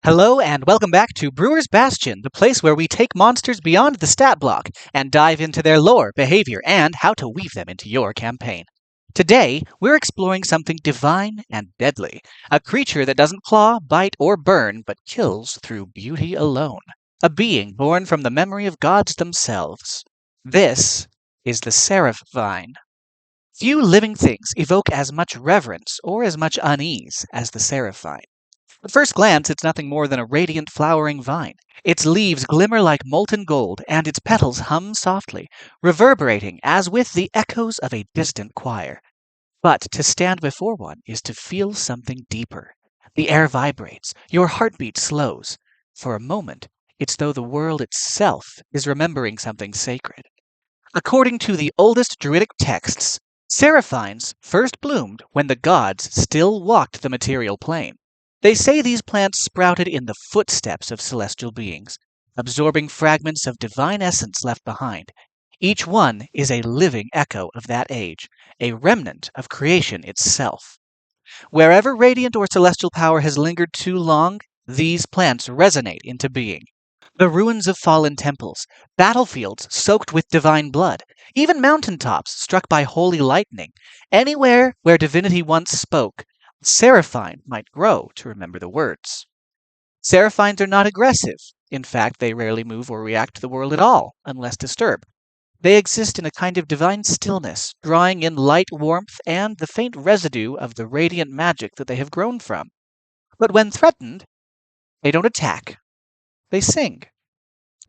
Hello and welcome back to Brewers Bastion, the place where we take monsters beyond the stat block and dive into their lore, behavior, and how to weave them into your campaign. Today, we're exploring something divine and deadly, a creature that doesn't claw, bite, or burn, but kills through beauty alone. A being born from the memory of gods themselves. This is the Seraphvine. Few living things evoke as much reverence or as much unease as the Seraphvine. At first glance, it's nothing more than a radiant flowering vine. Its leaves glimmer like molten gold, and its petals hum softly, reverberating as with the echoes of a distant choir. But to stand before one is to feel something deeper. The air vibrates, your heartbeat slows. For a moment, it's though the world itself is remembering something sacred. According to the oldest Druidic texts, Seraphines first bloomed when the gods still walked the material plane. They say these plants sprouted in the footsteps of celestial beings, absorbing fragments of divine essence left behind. Each one is a living echo of that age, a remnant of creation itself. Wherever radiant or celestial power has lingered too long, these plants resonate into being. The ruins of fallen temples, battlefields soaked with divine blood, even mountaintops struck by holy lightning, anywhere where divinity once spoke, Seraphine might grow to remember the words. Seraphines are not aggressive. In fact, they rarely move or react to the world at all, unless disturbed. They exist in a kind of divine stillness, drawing in light warmth and the faint residue of the radiant magic that they have grown from. But when threatened, they don't attack. They sing.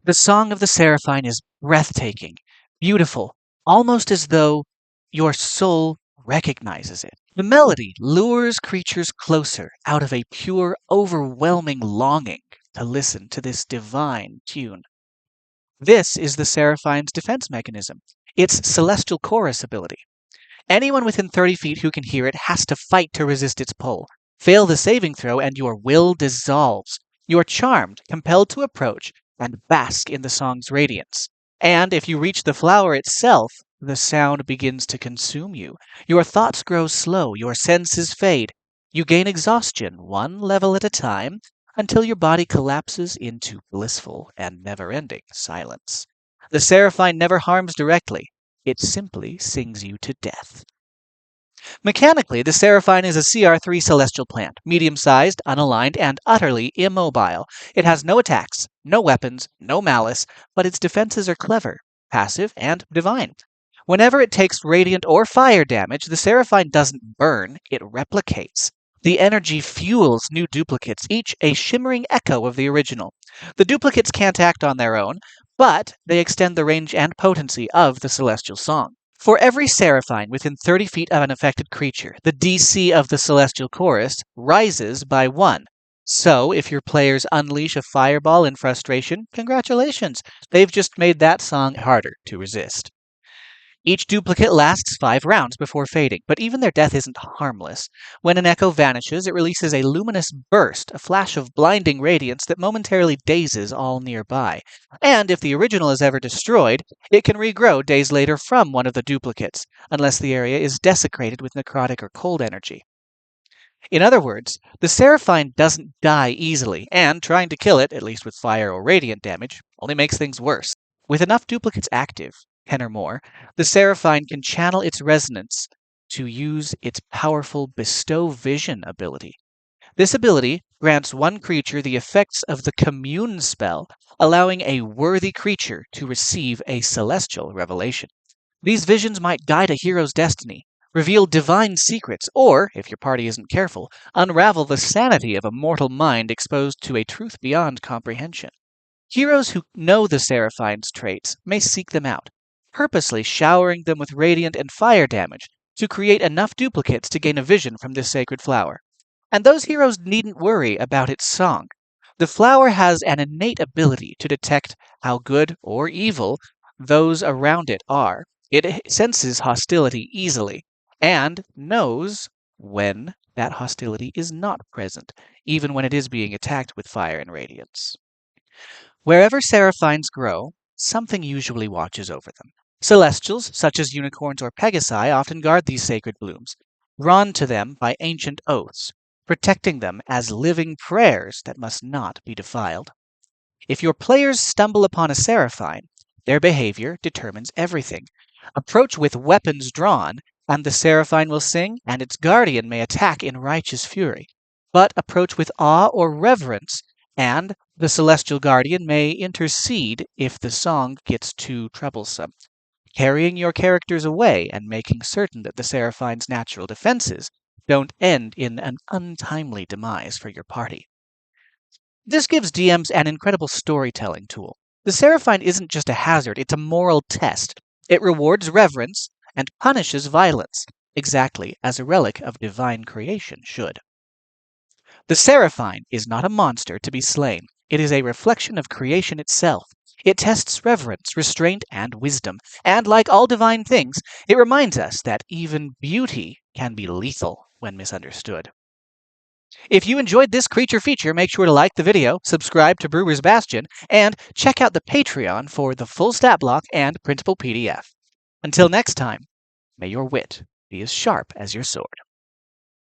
The song of the Seraphine is breathtaking, beautiful, almost as though your soul recognizes it. The melody lures creatures closer out of a pure, overwhelming longing to listen to this divine tune. This is the Seraphine's defense mechanism, its celestial chorus ability. Anyone within 30 feet who can hear it has to fight to resist its pull. Fail the saving throw and your will dissolves. You are charmed, compelled to approach, and bask in the song's radiance. And if you reach the flower itself, the sound begins to consume you. Your thoughts grow slow, your senses fade. You gain exhaustion, one level at a time, until your body collapses into blissful and never-ending silence. The Seraphine never harms directly. It simply sings you to death. Mechanically, the Seraphine is a CR3 celestial plant, medium-sized, unaligned, and utterly immobile. It has no attacks, no weapons, no malice, but its defenses are clever, passive, and divine. Whenever it takes radiant or fire damage, the Seraphine doesn't burn, it replicates. The energy fuels new duplicates, each a shimmering echo of the original. The duplicates can't act on their own, but they extend the range and potency of the celestial song. For every Seraphine within 30 feet of an affected creature, the DC of the celestial chorus rises by 1. So, if your players unleash a fireball in frustration, congratulations! They've just made that song harder to resist. Each duplicate lasts 5 rounds before fading, but even their death isn't harmless. When an echo vanishes, it releases a luminous burst, a flash of blinding radiance that momentarily dazes all nearby. And if the original is ever destroyed, it can regrow days later from one of the duplicates, unless the area is desecrated with necrotic or cold energy. In other words, the Seraphine doesn't die easily, and trying to kill it, at least with fire or radiant damage, only makes things worse. With enough duplicates active, 10 or more, the Seraphine can channel its resonance to use its powerful Bestow Vision ability. This ability grants one creature the effects of the Commune spell, allowing a worthy creature to receive a celestial revelation. These visions might guide a hero's destiny, reveal divine secrets, or, if your party isn't careful, unravel the sanity of a mortal mind exposed to a truth beyond comprehension. Heroes who know the Seraphine's traits may seek them out, purposely showering them with radiant and fire damage to create enough duplicates to gain a vision from this sacred flower. And those heroes needn't worry about its song. The flower has an innate ability to detect how good or evil those around it are. It senses hostility easily, and knows when that hostility is not present, even when it is being attacked with fire and radiance. Wherever Seraphines grow, something usually watches over them. Celestials, such as unicorns or pegasi, often guard these sacred blooms, drawn to them by ancient oaths. protecting them as living prayers that must not be defiled. If your players stumble upon a Seraphvine, their behavior determines everything. Approach with weapons drawn, and the Seraphvine will sing, and its guardian may attack in righteous fury. But approach with awe or reverence, and the celestial guardian may intercede if the song gets too troublesome, carrying your characters away and making certain that the Seraphine's natural defenses don't end in an untimely demise for your party. This gives DMs an incredible storytelling tool. The Seraphvine isn't just a hazard, it's a moral test. It rewards reverence and punishes violence, exactly as a relic of divine creation should. The Seraphvine is not a monster to be slain. It is a reflection of creation itself. It tests reverence, restraint, and wisdom, and like all divine things, it reminds us that even beauty can be lethal when misunderstood. If you enjoyed this creature feature, make sure to like the video, subscribe to Brewers Bastion, and check out the Patreon for the full stat block and printable PDF. Until next time, may your wit be as sharp as your sword.